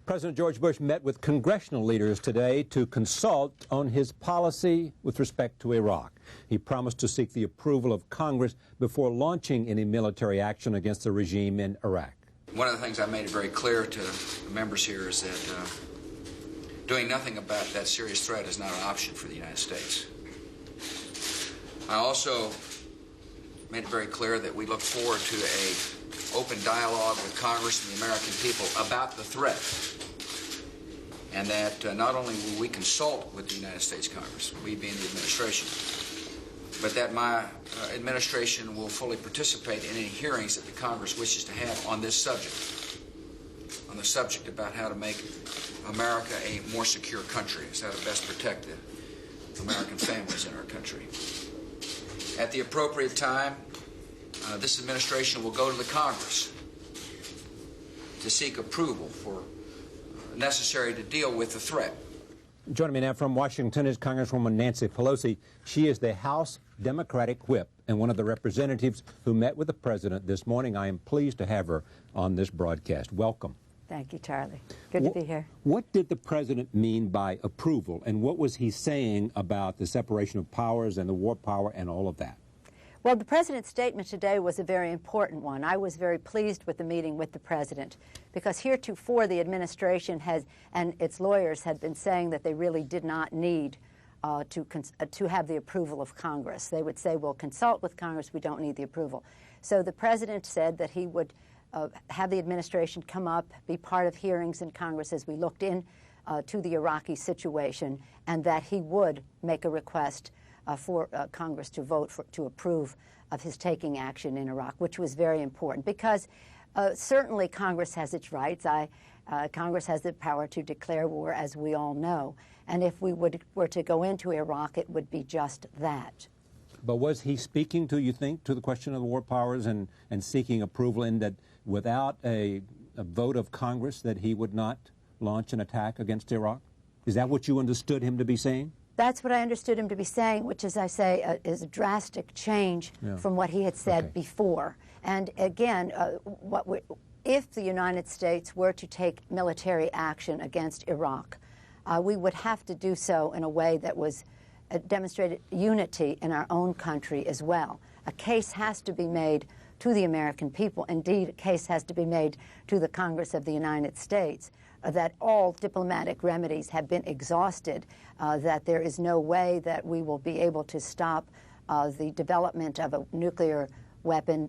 President George Bush met with congressional leaders today to consult on his policy with respect to Iraq. He promised to seek the approval of Congress before launching any military action against the regime in Iraq. One of the things I made it very clear to the members here is that doing nothing about that serious threat is not an option for the United States. I also made it very clear that we look forward to an open dialogue with Congress and the American people about the threat, and that not only will we consult with the United States Congress, we being the administration, but that my administration will fully participate in any hearings that the Congress wishes to have on this subject, on the subject about how to make America a more secure country, is how to best protect the American families in our country. At the appropriate time, this administration will go to the Congress to seek approval for necessary to deal with the threat. Joining me now from Washington is Congresswoman Nancy Pelosi. She is the House Democratic Whip and one of the representatives who met with the President this morning. I am pleased to have her on this broadcast. Welcome. Thank you, Charlie. Good to be here. What did the President mean by approval, and what was he saying about the separation of powers and the war power and all of that? Well, the President's statement today was a very important one. I was very pleased with the meeting with the President because heretofore the administration has, and its lawyers had been saying that they really did not need to have the approval of Congress. They would say, we'll consult with Congress, we don't need the approval. So the President said that he would have the administration come up, be part of hearings in Congress as we looked in to the Iraqi situation, and that he would make a request for Congress to vote to approve of his taking action in Iraq, which was very important because certainly Congress has its rights. Congress has the power to declare war, as we all know. And if we were to go into Iraq, it would be just that. But was he speaking to, you think, to the question of the war powers and seeking approval in that without a vote of Congress that he would not launch an attack against Iraq? Is that what you understood him to be saying? That's what I understood him to be saying, which, as I say, is a drastic change from what he had said before. And again, if the United States were to take military action against Iraq, we would have to do so in a way that was demonstrated unity in our own country as well. A case has to be made to the American people. Indeed, a case has to be made to the Congress of the United States that all diplomatic remedies have been exhausted, that there is no way that we will be able to stop the development of a nuclear weapon,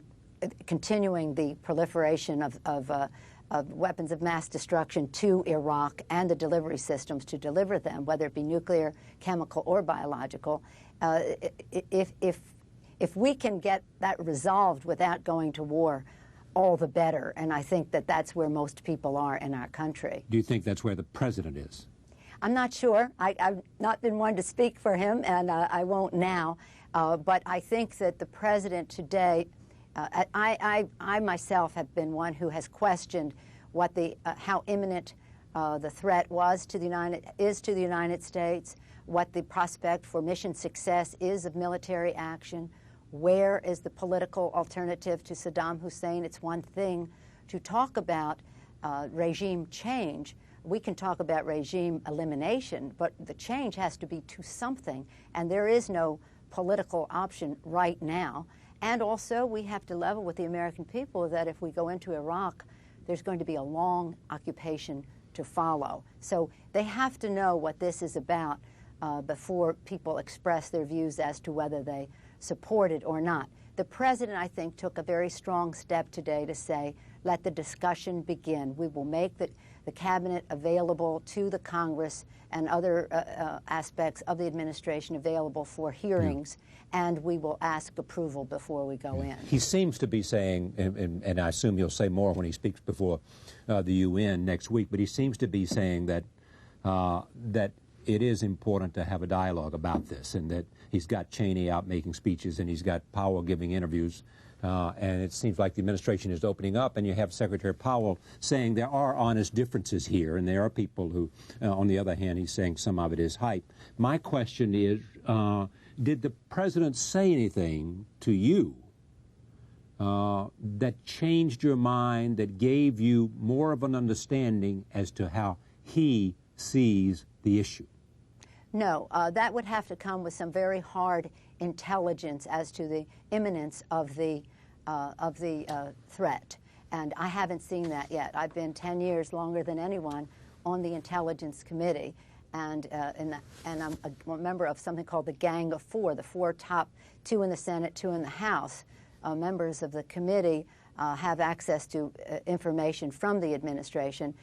continuing the proliferation of weapons of mass destruction to Iraq and the delivery systems to deliver them, whether it be nuclear, chemical, or biological. If we can get that resolved without going to war, all the better. And I think that that's where most people are in our country. Do you think that's where the President is? I'm not sure. I've not been one to speak for him, and I won't now. But I think that the President today, I myself have been one who has questioned what how imminent the threat was to the United States, what the prospect for mission success is of military action. Where is the political alternative to Saddam Hussein? It's one thing to talk about regime change. We can talk about regime elimination, but the change has to be to something, and there is no political option right now. And also, we have to level with the American people that if we go into Iraq, there's going to be a long occupation to follow. So they have to know what this is about before people express their views as to whether they support it or not. The President, I think, took a very strong step today to say, let the discussion begin. We will make the Cabinet available to the Congress and other aspects of the administration available for hearings, and we will ask approval before we go in. He seems to be saying, and I assume he'll say more when he speaks before the UN next week, but he seems to be saying that that it is important to have a dialogue about this, and that he's got Cheney out making speeches and he's got Powell giving interviews, and it seems like the administration is opening up, and you have Secretary Powell saying there are honest differences here, and there are people who, on the other hand, he's saying some of it is hype. My question is, did the President say anything to you that changed your mind, that gave you more of an understanding as to how he sees the issue? No, that would have to come with some very hard intelligence as to the imminence of the threat. And I haven't seen that yet. I've been 10 years, longer than anyone, on the Intelligence Committee. And I'm a member of something called the Gang of Four, the four top, 2 in the Senate, 2 in the House. Members of the committee have access to information from the administration.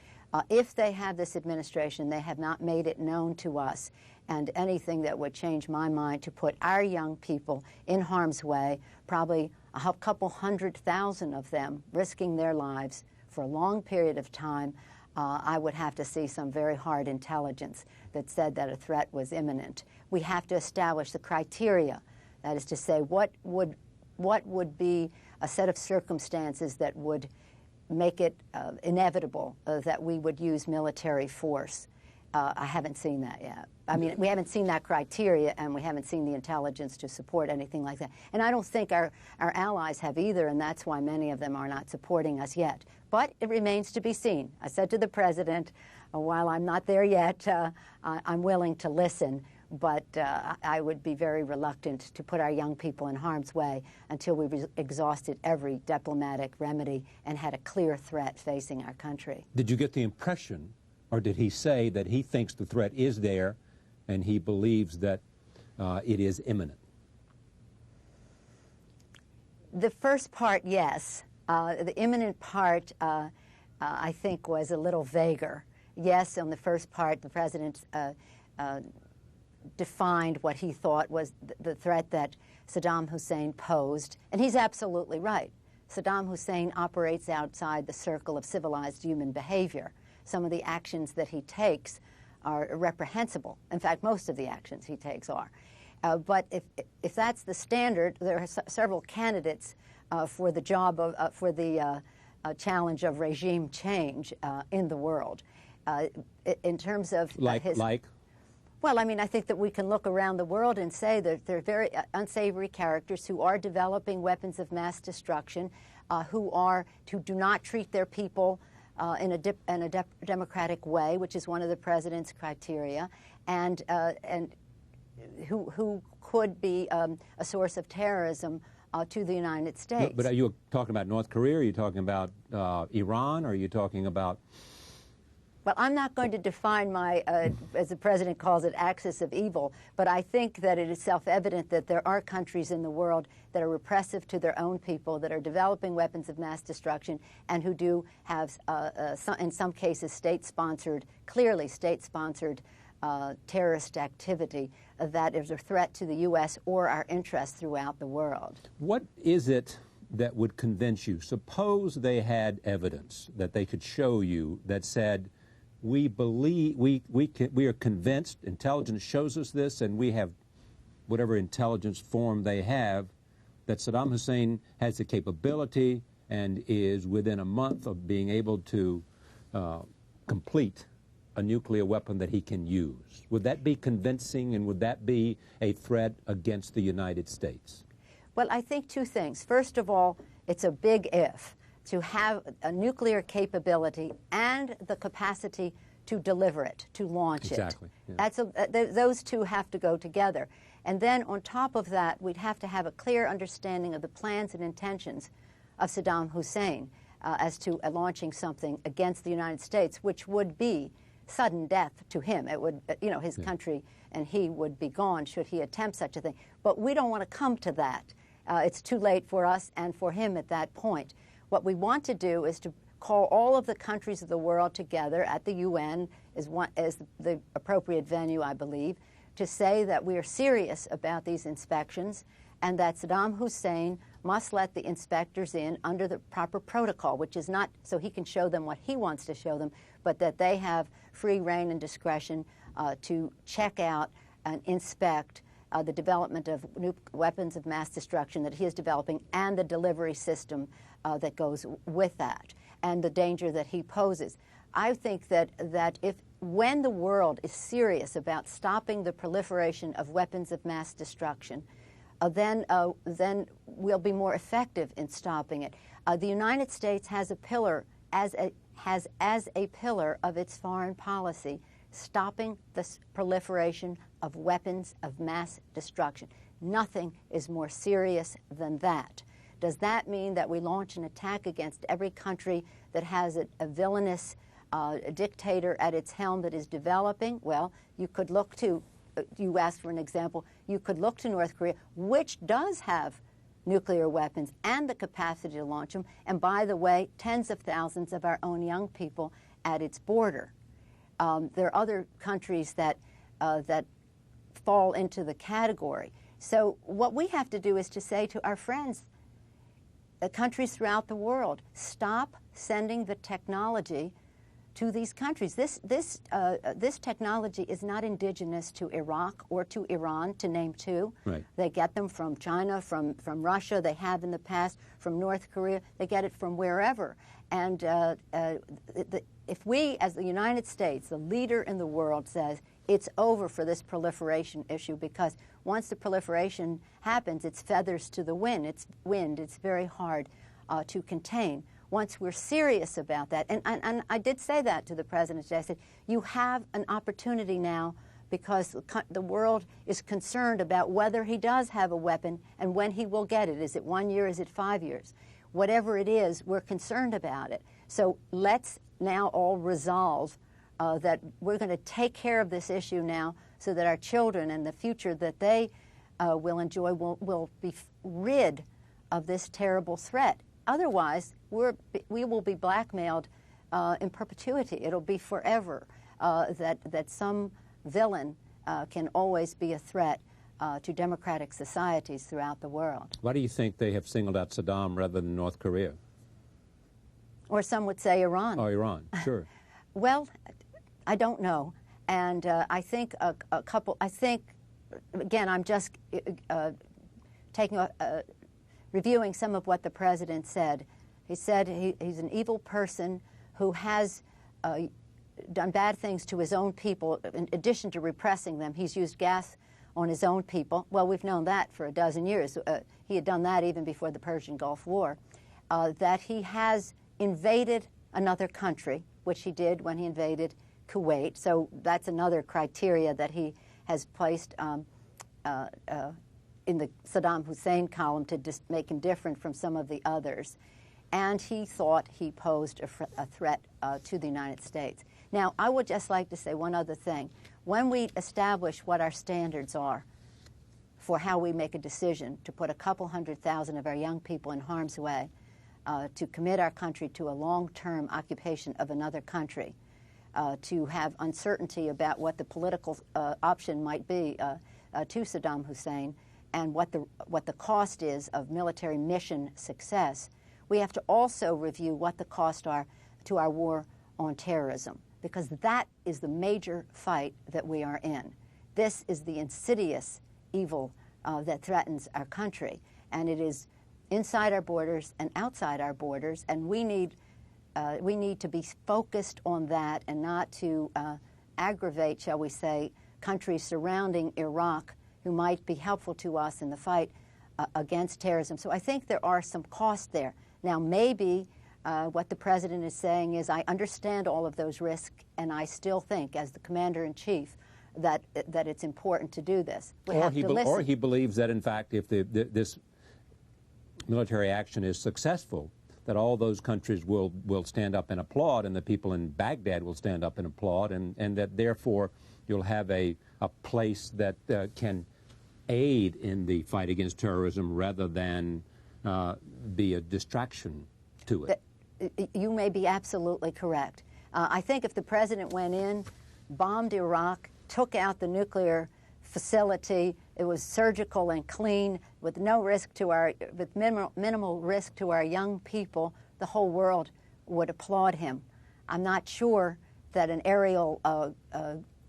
If they have this administration, they have not made it known to us. And anything that would change my mind to put our young people in harm's way, probably a couple 100,000 of them risking their lives for a long period of time, I would have to see some very hard intelligence that said that a threat was imminent. We have to establish the criteria. That is to say, what would be a set of circumstances that would make it inevitable that we would use military force. I haven't seen that yet. I mean, we haven't seen that criteria, and we haven't seen the intelligence to support anything like that. And I don't think our allies have either, and that's why many of them are not supporting us yet. But it remains to be seen. I said to the President, while I'm not there yet, I'm willing to listen, but I would be very reluctant to put our young people in harm's way until we've exhausted every diplomatic remedy and had a clear threat facing our country. Did you get the impression, or did he say that he thinks the threat is there and he believes that it is imminent? The first part, yes. The imminent part, I think, was a little vaguer. Yes, on the first part, the President defined what he thought was the threat that Saddam Hussein posed, and he's absolutely right. Saddam Hussein operates outside the circle of civilized human behavior. Some of the actions that he takes are reprehensible. In fact, most of the actions he takes are. But if that's the standard, there are several candidates for the job of for the challenge of regime change in the world. In terms of like. Well, I mean, I think that we can look around the world and say that there are very unsavory characters who are developing weapons of mass destruction, who do not treat their people in a democratic way, which is one of the President's criteria, and who could be a source of terrorism to the United States. But are you talking about North Korea? Are you talking about Iran? Or are you talking about... Well, I'm not going to define my, as the President calls it, axis of evil, but I think that it is self-evident that there are countries in the world that are repressive to their own people, that are developing weapons of mass destruction, and who do have, in some cases, state-sponsored, clearly state-sponsored terrorist activity that is a threat to the U.S. or our interests throughout the world. What is it that would convince you? Suppose they had evidence that they could show you that said, we believe, we are convinced, intelligence shows us this, and we have whatever intelligence form they have, that Saddam Hussein has the capability and is within a month of being able to complete a nuclear weapon that he can use. Would that be convincing, and would that be a threat against the United States? Well, I think two things. First of all, it's a big if. To have a nuclear capability and the capacity to deliver it, to launch it. Exactly. Yeah. Those two have to go together. And then on top of that, we'd have to have a clear understanding of the plans and intentions of Saddam Hussein as to launching something against the United States, which would be sudden death to him. It would, his country and he would be gone should he attempt such a thing. But we don't want to come to that. It's too late for us and for him at that point. What we want to do is to call all of the countries of the world together at the UN as the appropriate venue, I believe, to say that we are serious about these inspections and that Saddam Hussein must let the inspectors in under the proper protocol, which is not so he can show them what he wants to show them, but that they have free rein and discretion to check out and inspect the development of weapons of mass destruction that he is developing and the delivery system that goes with that and the danger that he poses. I think that when the world is serious about stopping the proliferation of weapons of mass destruction, then we'll be more effective in stopping it. The United States has a pillar as a pillar of its foreign policy, stopping the proliferation of weapons of mass destruction. Nothing is more serious than that. Does that mean that we launch an attack against every country that has a villainous dictator at its helm that is developing? Well, you could look to, you asked for an example, you could look to North Korea, which does have nuclear weapons and the capacity to launch them, and by the way, tens of thousands of our own young people at its border. There are other countries that fall into the category. So what we have to do is to say to our friends, countries throughout the world, stop sending the technology to these countries. This technology is not indigenous to Iraq or to Iran, to name two. Right. They get them from China, from Russia. They have in the past from North Korea. They get it from wherever. And if we, as the United States, the leader in the world, says it's over for this proliferation issue, because once the proliferation happens, it's feathers to the wind. It's very hard to contain. Once we're serious about that, and I did say that to the President today, I said, you have an opportunity now, because the world is concerned about whether he does have a weapon and when he will get it. Is it 1 year? Is it 5 years? Whatever it is, we're concerned about it. So let's now all resolve that we're going to take care of this issue now, so that our children and the future that they will enjoy will be rid of this terrible threat. Otherwise, we will be blackmailed in perpetuity. It'll be forever that some villain can always be a threat to democratic societies throughout the world. Why do you think they have singled out Saddam rather than North Korea? Or some would say Iran. Oh, Iran, sure. Well, I don't know. And I think again, I'm just reviewing some of what the President said. He said he's an evil person who has done bad things to his own people. In addition to repressing them, he's used gas on his own people. Well, we've known that for a dozen years. He had done that even before the Persian Gulf War. That he has invaded another country, which he did when he invaded Kuwait. So that's another criteria that he has placed in the Saddam Hussein column to make him different from some of the others. And he thought he posed a threat to the United States. Now, I would just like to say one other thing. When we establish what our standards are for how we make a decision to put a couple 100,000 of our young people in harm's way, to commit our country to a long-term occupation of another country, to have uncertainty about what the political option might be to Saddam Hussein, and what the cost is of military mission success, we have to also review what the costs are to our war on terrorism, because that is the major fight that we are in. This is the insidious evil that threatens our country, and it is inside our borders and outside our borders, and we need to be focused on that and not to aggravate, shall we say, countries surrounding Iraq who might be helpful to us in the fight against terrorism. So I think there are some costs there. Now, maybe what the President is saying is, I understand all of those risks, and I still think, as the Commander-in-Chief, that it's important to do this. Or he believes that, in fact, if this military action is successful, that all those countries will stand up and applaud, and the people in Baghdad will stand up and applaud, and that therefore you'll have a place that can aid in the fight against terrorism rather than be a distraction to it. You may be absolutely correct. I think if the President went in, bombed Iraq, took out the nuclear facility, it was surgical and clean, with no risk to with minimal risk to our young people, the whole world would applaud him. I'm not sure that an aerial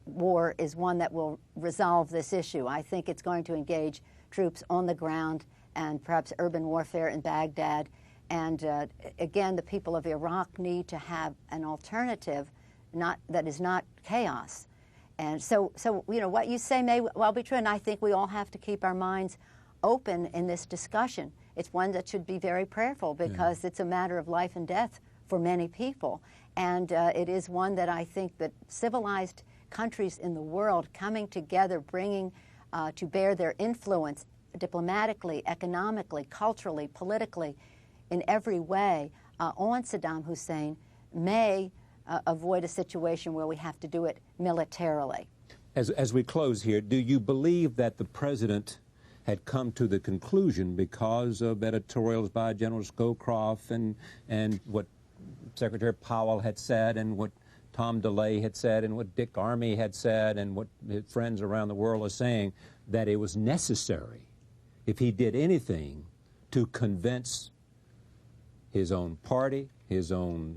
war is one that will resolve this issue. I think it's going to engage troops on the ground and perhaps urban warfare in Baghdad. And again, the people of Iraq need to have an alternative that is not chaos. And so, you know, what you say may well be true, and I think we all have to keep our minds open in this discussion. It's one that should be very prayerful because it's a matter of life and death for many people. And it is one that I think that civilized countries in the world coming together, bringing to bear their influence diplomatically, economically, culturally, politically, in every way on Saddam Hussein may avoid a situation where we have to do it militarily. As we close here, do you believe that the president had come to the conclusion because of editorials by General Scowcroft and what Secretary Powell had said and what Tom DeLay had said and what Dick Armey had said and what his friends around the world are saying, that it was necessary, if he did anything, to convince his own party, his own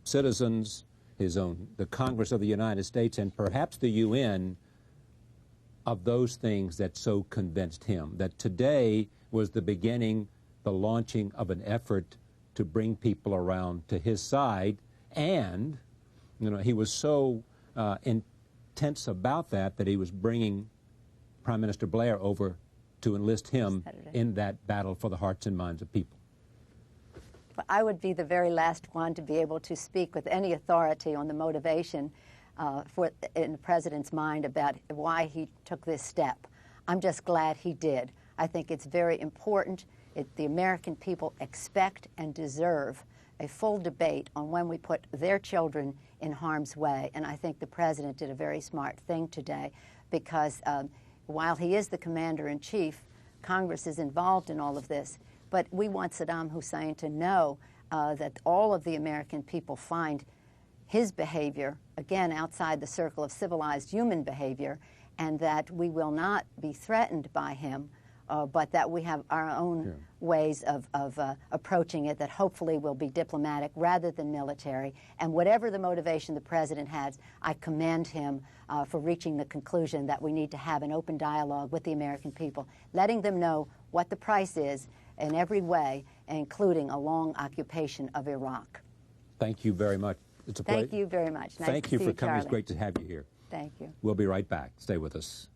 citizens, the Congress of the United States, and perhaps the UN, of those things that so convinced him, that today was the beginning, the launching of an effort to bring people around to his side. And, you know, he was so intense about that he was bringing Prime Minister Blair over to enlist him in that battle for the hearts and minds of people. I would be the very last one to be able to speak with any authority on the motivation in the president's mind about why he took this step. I'm just glad he did. I think it's very important. The American people expect and deserve a full debate on when we put their children in harm's way. And I think the president did a very smart thing today because while he is the commander-in-chief, Congress is involved in all of this. But we want Saddam Hussein to know that all of the American people find his behavior, again, outside the circle of civilized human behavior, and that we will not be threatened by him, but that we have our own ways of approaching it that hopefully will be diplomatic rather than military. And whatever the motivation the president has, I commend him for reaching the conclusion that we need to have an open dialogue with the American people, letting them know what the price is in every way, including a long occupation of Iraq. Thank you very much. It's a pleasure. Thank you very much. Nice Thank to you see for coming. Charlie. It's great to have you here. Thank you. We'll be right back. Stay with us.